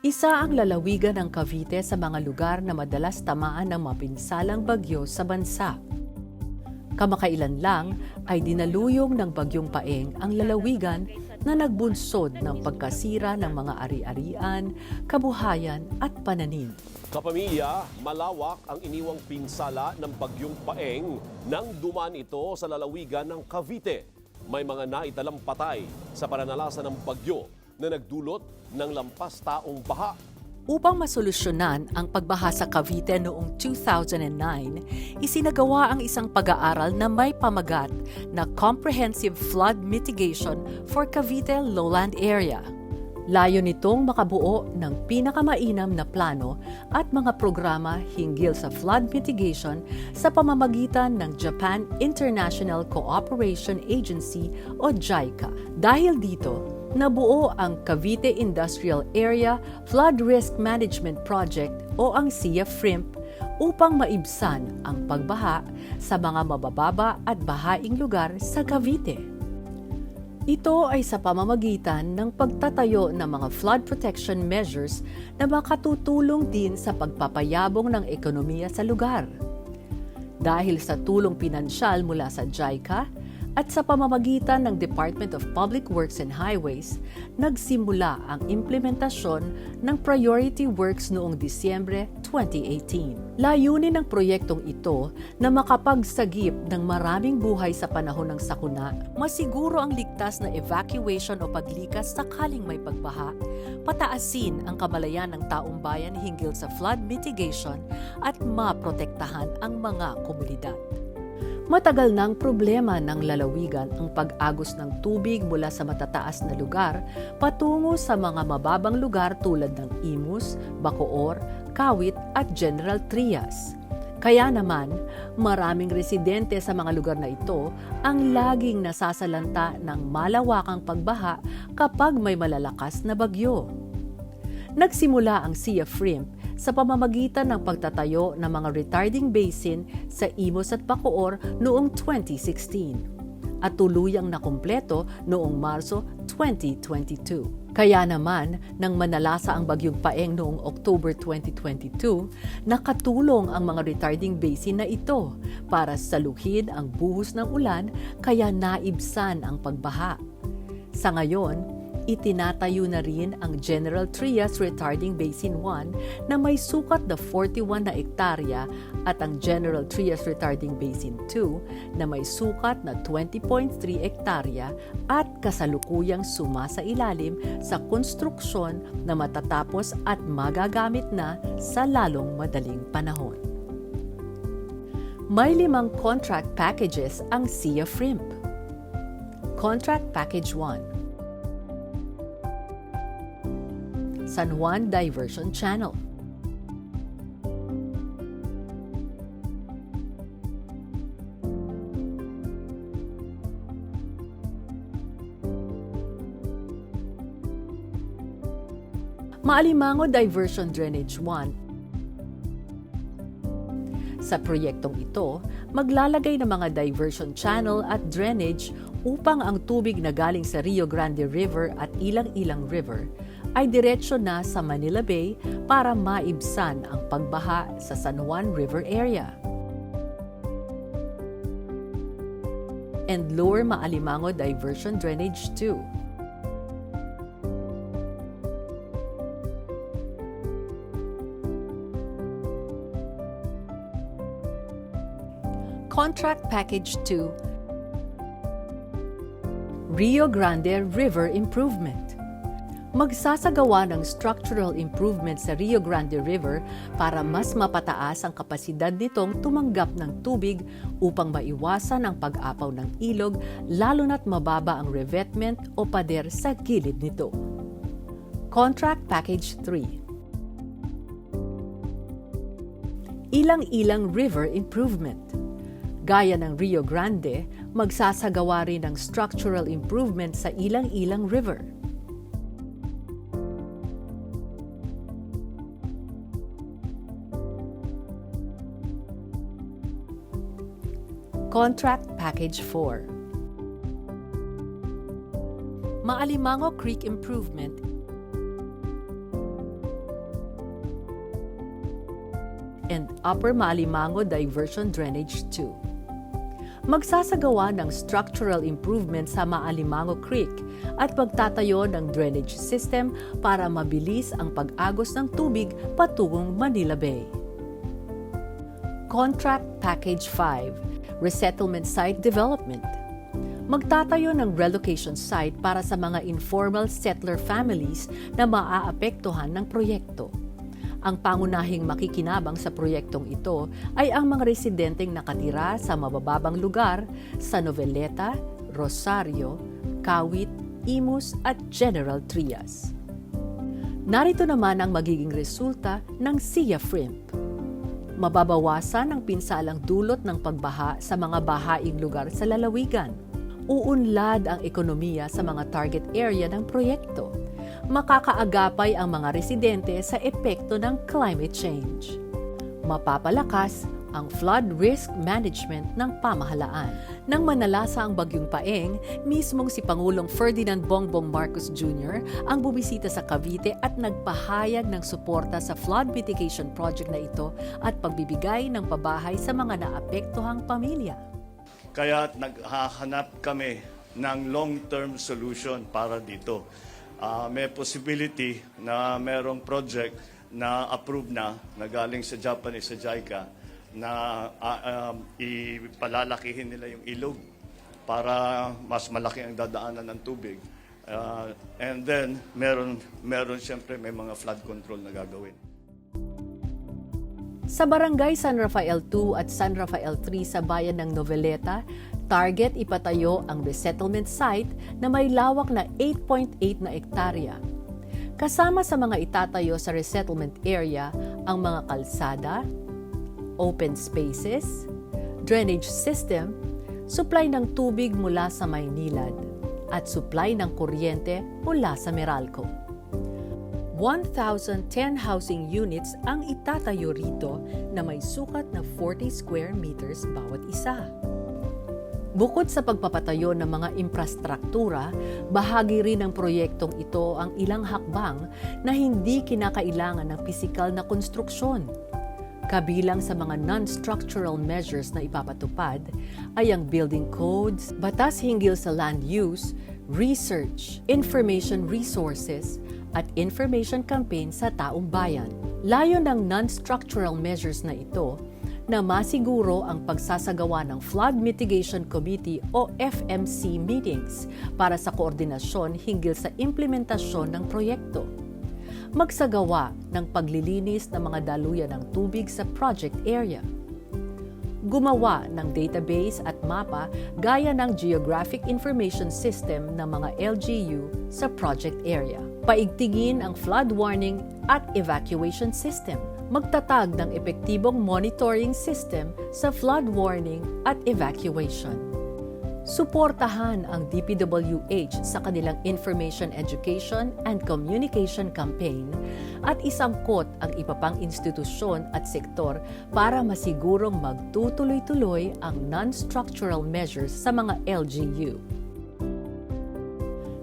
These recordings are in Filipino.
Isa ang lalawigan ng Cavite sa mga lugar na madalas tamaan ng mapinsalang bagyo sa bansa. Kamakailan lang ay dinaluyong ng bagyong Paeng ang lalawigan na nagbunsod ng pagkasira ng mga ari-arian, kabuhayan at pananim. Kapamilya, malawak ang iniwang pinsala ng bagyong Paeng nang dumaan ito sa lalawigan ng Cavite. May mga naitalang patay sa pananalasa ng bagyo na nagdulot ng lampas taong baha. Upang masolusyonan ang pagbaha sa Cavite noong 2009, isinagawa ang isang pag-aaral na may pamagat na Comprehensive Flood Mitigation for Cavite Lowland Area. Layo nitong makabuo ng pinakamainam na plano at mga programa hinggil sa flood mitigation sa pamamagitan ng Japan International Cooperation Agency o JICA. Dahil dito, nabuo ang Cavite Industrial Area Flood Risk Management Project o ang CIA-FRIMP upang maibsan ang pagbaha sa mga mabababa at bahaing lugar sa Cavite. Ito ay sa pamamagitan ng pagtatayo ng mga flood protection measures na makatutulong din sa pagpapayabong ng ekonomiya sa lugar. Dahil sa tulong pinansyal mula sa JICA, at sa pamamagitan ng Department of Public Works and Highways, nagsimula ang implementasyon ng Priority Works noong Disyembre 2018. Layunin ng proyektong ito na makapagsagip ng maraming buhay sa panahon ng sakuna, masiguro ang ligtas na evacuation o paglikas sakaling may pagbaha, pataasin ang kamalayan ng taong bayan hinggil sa flood mitigation at maprotektahan ang mga komunidad. Matagal nang problema ng lalawigan ang pag-agos ng tubig mula sa matataas na lugar patungo sa mga mababang lugar tulad ng Imus, Bacoor, Kawit at General Trias. Kaya naman, maraming residente sa mga lugar na ito ang laging nasasalanta ng malawakang pagbaha kapag may malalakas na bagyo. Nagsimula ang CIA-FRIMP sa pamamagitan ng pagtatayo ng mga retarding basin sa Imus at Bacoor noong 2016 at tuluyang nakumpleto noong Marso 2022. Kaya naman, nang manalasa ang bagyong Paeng noong October 2022, nakatulong ang mga retarding basin na ito para saluhin ang buhos ng ulan kaya naibsan ang pagbaha. Sa ngayon, itinatayo na rin ang General Trias Retarding Basin 1 na may sukat na 41 na ektarya at ang General Trias Retarding Basin 2 na may sukat na 20.3 ektarya at kasalukuyang sumasailalim sa konstruksyon na matatapos at magagamit na sa lalong madaling panahon. May 5 contract packages ang CIA-FRIMP. Contract Package 1: San Juan Diversion Channel. Maalimango Diversion Drainage 1. Sa proyektong ito, maglalagay ng mga diversion channel at drainage upang ang tubig na galing sa Rio Grande River at Ilang-Ilang River ay diretsyo na sa Manila Bay para maibsan ang pagbaha sa San Juan River area. And Lower Maalimango Diversion Drainage 2. Contract Package 2: Rio Grande River Improvement. Magsasagawa ng structural improvement sa Rio Grande River para mas mapataas ang kapasidad nitong tumanggap ng tubig upang maiwasan ang pag-apaw ng ilog lalo na't mababa ang revetment o pader sa gilid nito. Contract Package 3: Ilang-Ilang River Improvement. Gaya ng Rio Grande, magsasagawa rin ng structural improvement sa Ilang-Ilang River. Contract Package 4: Maalimango Creek Improvement. and Upper Maalimango Diversion Drainage 2. Magsasagawa ng structural improvement sa Maalimango Creek at magtatayo ng drainage system para mabilis ang pag-agos ng tubig patungong Manila Bay. Contract Package 5, Resettlement Site Development. Magtatayo ng relocation site para sa mga informal settler families na maaapektuhan ng proyekto. Ang pangunahing makikinabang sa proyektong ito ay ang mga residenteng nakatira sa mabababang lugar sa Noveleta, Rosario, Kawit, Imus at General Trias. Narito naman ang magiging resulta ng SIA-FRIMP. Mababawasan ang pinsalang dulot ng pagbaha sa mga bahaing lugar sa lalawigan. Uunlad ang ekonomiya sa mga target area ng proyekto. Makakaagapay ang mga residente sa epekto ng climate change. Mapapalakas ang flood risk management ng pamahalaan. Nang manalasa ang Bagyong Paeng, mismong si Pangulong Ferdinand Bongbong Marcos Jr. ang bumisita sa Cavite at nagpahayag ng suporta sa flood mitigation project na ito at pagbibigay ng pabahay sa mga naapektuhang pamilya. Kaya naghahanap kami ng long-term solution para dito. May possibility na merong project na approved na galing sa Japanese, sa JICA, na ipalalakihin nila yung ilog para mas malaki ang dadaanan ng tubig. And then, meron siyempre may mga flood control na gagawin. Sa Barangay San Rafael 2 at San Rafael 3 sa bayan ng Noveleta, target ipatayo ang resettlement site na may lawak na 8.8 na ektarya. Kasama sa mga itatayo sa resettlement area ang mga kalsada, open spaces, drainage system, supply ng tubig mula sa Maynilad, at supply ng kuryente mula sa Meralco. 1,010 housing units ang itatayo rito na may sukat na 40 square meters bawat isa. Bukod sa pagpapatayo ng mga infrastruktura, bahagi rin ng proyektong ito ang ilang hakbang na hindi kinakailangan ng pisikal na konstruksyon. Kabilang sa mga non-structural measures na ipapatupad ay ang building codes, batas hinggil sa land use, research, information resources, at information campaign sa taong bayan. Layo ng non-structural measures na ito na masiguro ang pagsasagawa ng Flood Mitigation Committee o FMC meetings para sa koordinasyon hinggil sa implementasyon ng proyekto. Magsagawa ng paglilinis ng mga daluyan ng tubig sa project area. Gumawa ng database at mapa gaya ng Geographic Information System ng mga LGU sa project area. Paigtingin ang flood warning at evacuation system. Magtatag ng epektibong monitoring system sa flood warning at evacuation. Suportahan ang DPWH sa kanilang Information Education and Communication Campaign at isangkot ang iba pang institusyon at sektor para masigurong magtutuloy-tuloy ang non-structural measures sa mga LGU.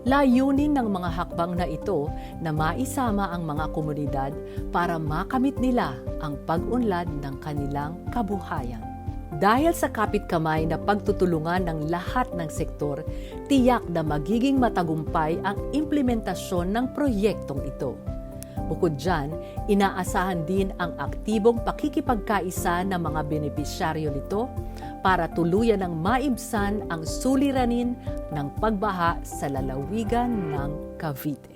Layunin ng mga hakbang na ito na maisama ang mga komunidad para makamit nila ang pag-unlad ng kanilang kabuhayan. Dahil sa kapit-kamay na pagtutulungan ng lahat ng sektor, tiyak na magiging matagumpay ang implementasyon ng proyektong ito. Bukod dyan, inaasahan din ang aktibong pakikipagkaisa ng mga benepisyaryo nito para tuluyan ng maibsan ang suliranin ng pagbaha sa lalawigan ng Cavite.